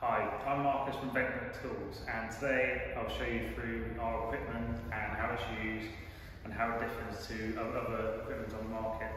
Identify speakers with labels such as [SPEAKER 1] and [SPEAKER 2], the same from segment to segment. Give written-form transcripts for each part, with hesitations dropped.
[SPEAKER 1] Hi, I'm Marcus from VENTDUCTOOLS, and today I'll show you through our equipment and how it's used and how it differs to other equipment on the market.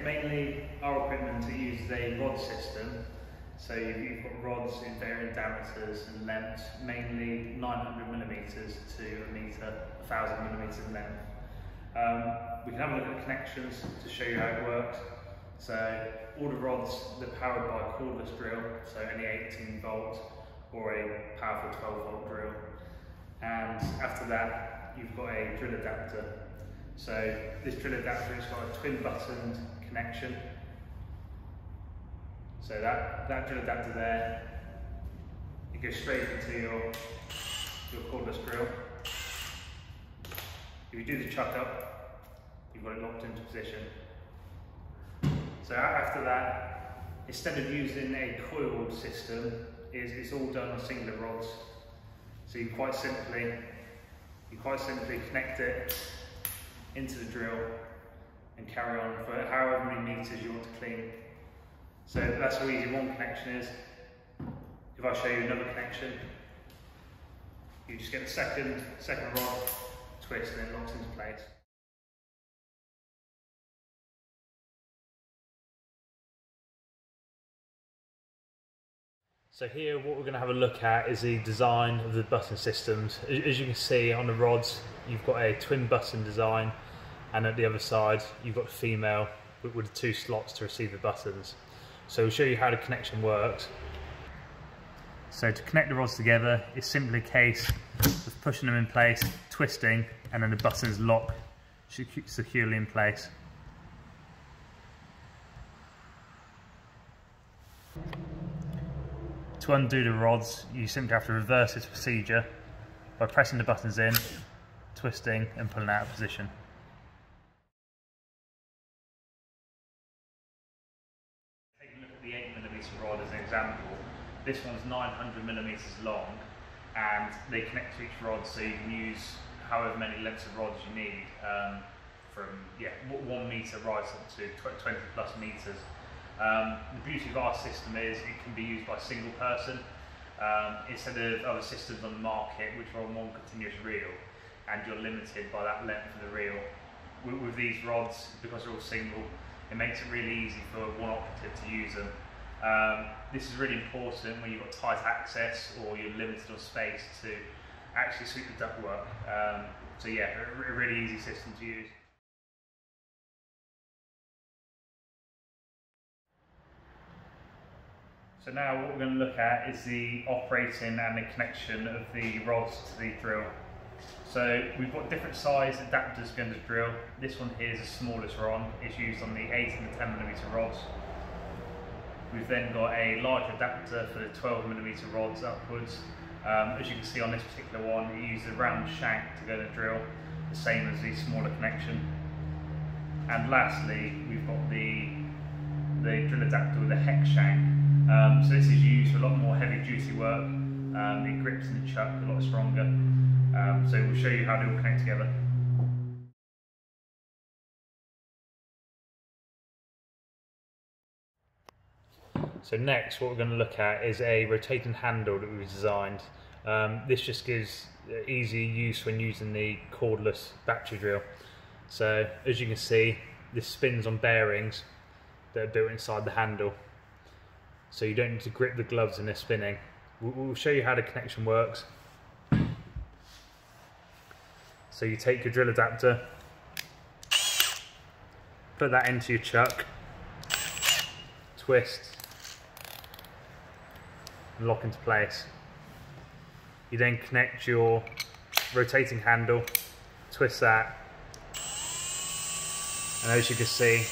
[SPEAKER 1] Mainly our equipment uses a rod system. So you've got rods in varying diameters and lengths, mainly 900mm to a metre, 1000mm in length. We can have a look at the connections to show you how it works. So all the rods, they're powered by a cordless drill, so any 18 volt or a powerful 12 volt drill. And after that, you've got a drill adapter. So this drill adapter has got a twin buttoned connection. So that drill adapter there, it goes straight into your cordless drill. If you do the chuck up, you've got it locked into position. So after that, instead of using a coiled system, it's all done on singular rods. So you quite simply connect it into the drill and carry on for however many meters you want to clean. So that's how easy one connection is. If I show you another connection, you just get the second rod, twist, and it locks into place. So here what we're going to have a look at is the design of the button systems. As you can see on the rods, you've got a twin button design, and at the other side you've got the female with the two slots to receive the buttons. So we'll show you how the connection works. So to connect the rods together, it's simply a case of pushing them in place, twisting, and then the buttons lock securely in place. To undo the rods, you simply have to reverse this procedure by pressing the buttons in, twisting, and pulling out of position. Taking a look at the 8mm rod as an example, this one's 900mm long, and they connect to each rod, so you can use however many lengths of rods you need, from 1 metre right up to 20 plus metres. The beauty of our system is it can be used by a single person instead of other systems on the market which are on one continuous reel, and you're limited by that length of the reel. With these rods, because they're all single, it makes it really easy for one operative to use them. This is really important when you've got tight access or you're limited on space to actually sweep the ductwork. A really easy system to use. So now what we're going to look at is the operating and the connection of the rods to the drill. So we've got different size adapters going to the drill. This one here is the smallest rod. It's used on the 8 and the 10mm rods. We've then got a large adapter for the 12mm rods upwards. As you can see on this particular one, it uses a round shank to go to the drill, the same as the smaller connection. And lastly, we've got the drill adapter with a hex shank. So this is used for a lot more heavy duty work. The grips in the chuck are a lot stronger. So we'll show you how they all connect together. So next what we're going to look at is a rotating handle that we've designed. This just gives easy use when using the cordless battery drill. So as you can see, this spins on bearings that are built inside the handle. So you don't need to grip the gloves when they're spinning. We'll show you how the connection works. So you take your drill adapter, put that into your chuck, twist, and lock into place. You then connect your rotating handle, twist that, and as you can see,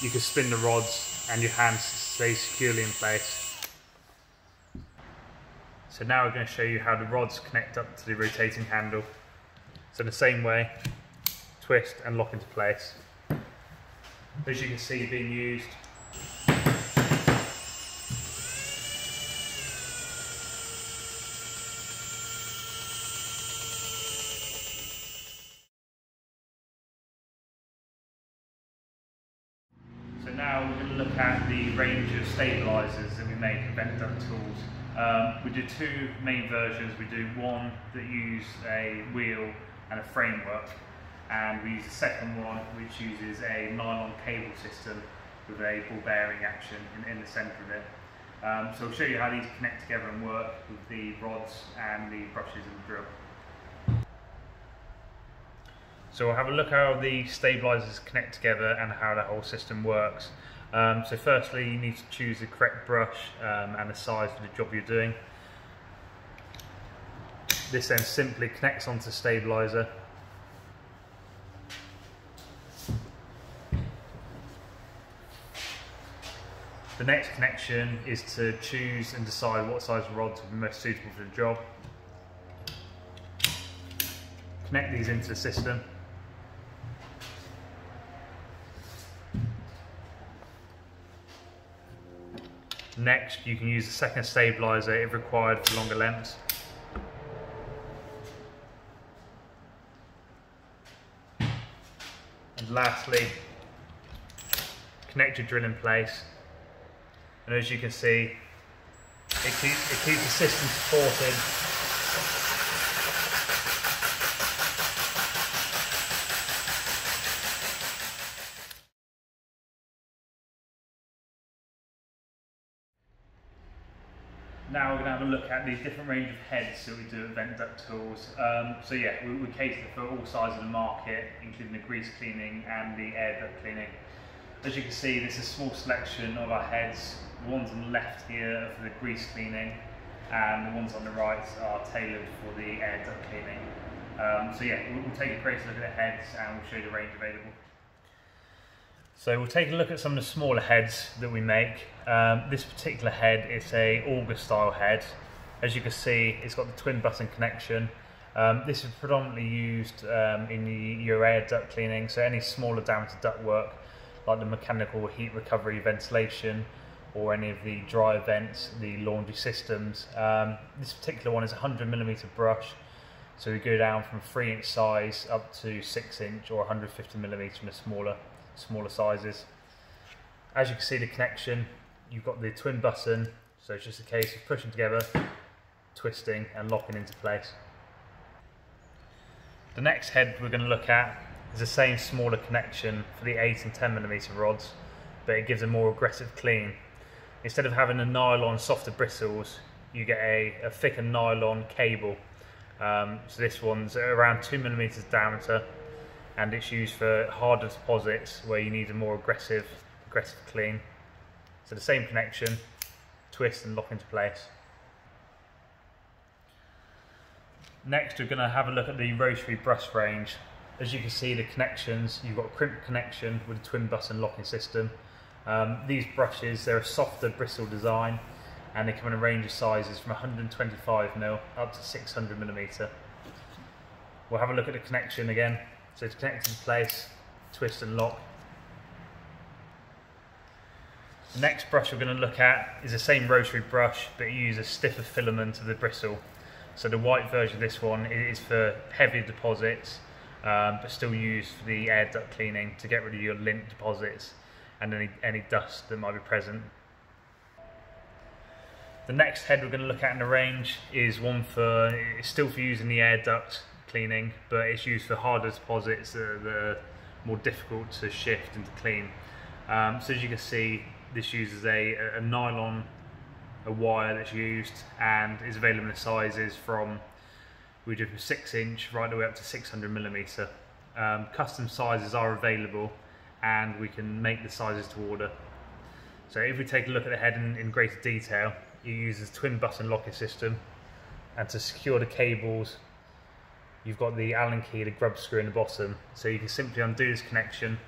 [SPEAKER 1] you can spin the rods and your hands stay securely in place. So now we're going to show you how the rods connect up to the rotating handle. So in the same way, twist and lock into place. As you can see being used, So Now we're going to look at the range of stabilisers that we make at VENTDUCTOOLS. We do two main versions. We do one that use a wheel and a framework, and we use the second one which uses a nylon cable system with a ball bearing action in the centre of it. So I'll show you how these connect together and work with the rods and the brushes and the drill. So we'll have a look how the stabilisers connect together and how the whole system works. So firstly, you need to choose the correct brush and the size for the job you're doing. This then simply connects onto the stabiliser. The next connection is to choose and decide what size rods will be most suitable for the job. Connect these into the system. Next, you can use the second stabiliser if required for longer lengths. And lastly, connect your drill in place. And as you can see, it keeps the system supported. Now we're going to have a look at the different range of heads that we do at VENTDUCTOOLS. So yeah, we cater for all sides of the market, including the grease cleaning and the air duct cleaning. As you can see, this is a small selection of our heads. The ones on the left here are for the grease cleaning, and the ones on the right are tailored for the air duct cleaning. So yeah, we'll take a closer look at the heads and we'll show you the range available. So we'll take a look at some of the smaller heads that we make. This particular head is a auger style head. As you can see, it's got the twin button connection. This is predominantly used in your air duct cleaning, so any smaller diameter duct work like the mechanical heat recovery ventilation or any of the dry vents, the laundry systems. This particular one is a 100mm brush, so we go down from 3-inch size up to 6-inch or 150mm from the smaller sizes. As you can see the connection, you've got the twin button, so it's just a case of pushing together, twisting and locking into place. The next head we're going to look at is the same smaller connection for the 8 and 10mm rods, but it gives a more aggressive clean. Instead of having a nylon softer bristles, you get a thicker nylon cable. So this one's around 2mm diameter, and it's used for harder deposits where you need a more aggressive clean. So the same connection, twist and lock into place. Next we're going to have a look at the Rotary brush range. As you can see the connections, you've got a crimp connection with a twin button locking system. These brushes, they're a softer bristle design and they come in a range of sizes from 125mm up to 600mm. We'll have a look at the connection again. So to connect into place, twist and lock. The next brush we're going to look at is the same Rotary brush, but it uses a stiffer filament of the bristle. So the white version of this one is for heavier deposits, but still used for the air duct cleaning to get rid of your lint deposits and any dust that might be present. The next head we're going to look at in the range is one it's still for using the air duct cleaning, but it's used for harder deposits that are more difficult to shift and to clean. So as you can see, this uses a nylon, a wire that's used, and is available in sizes from, we do from 6-inch right the way up to 600mm. Custom sizes are available and we can make the sizes to order. So if we take a look at the head in greater detail, it uses twin button locking system, and to secure the cables you've got the Allen key, the grub screw in the bottom, so you can simply undo this connection,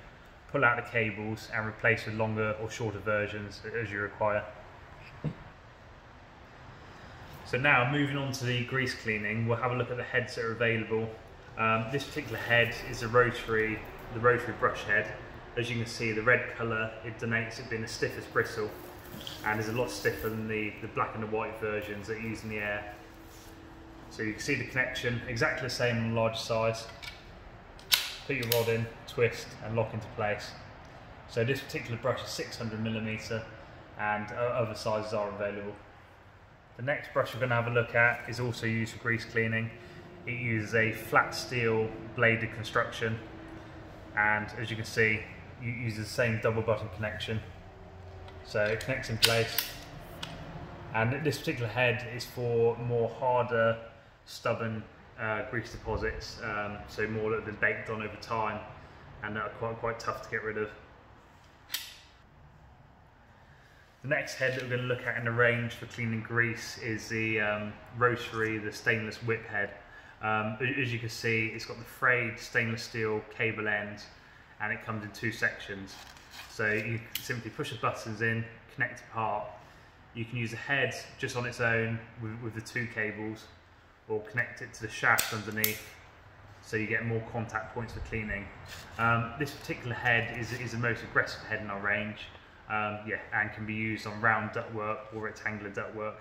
[SPEAKER 1] pull out the cables and replace with longer or shorter versions as you require. So now moving on to the grease cleaning, we'll have a look at the heads that are available. This particular head is the Rotary brush head. As you can see, the red colour, it denotes it being the stiffest bristle, and is a lot stiffer than the black and the white versions that are used in the air. So you can see the connection, exactly the same on a large size. Put your rod in, twist and lock into place. So this particular brush is 600mm and other sizes are available. The next brush we're going to have a look at is also used for grease cleaning. It uses a flat steel bladed construction, and as you can see, it uses the same double button connection. So it connects in place, and this particular head is for more harder, stubborn grease deposits, so more that have been baked on over time and that are quite tough to get rid of. The next head that we're going to look at in the range for cleaning grease is the Rotary, the stainless whip head. As you can see, it's got the frayed stainless steel cable ends, and it comes in two sections. So you simply push the buttons in, connect apart. You can use the head just on its own with the two cables, or connect it to the shaft underneath, so you get more contact points for cleaning. This particular head is the most aggressive head in our range, and can be used on round ductwork or rectangular ductwork.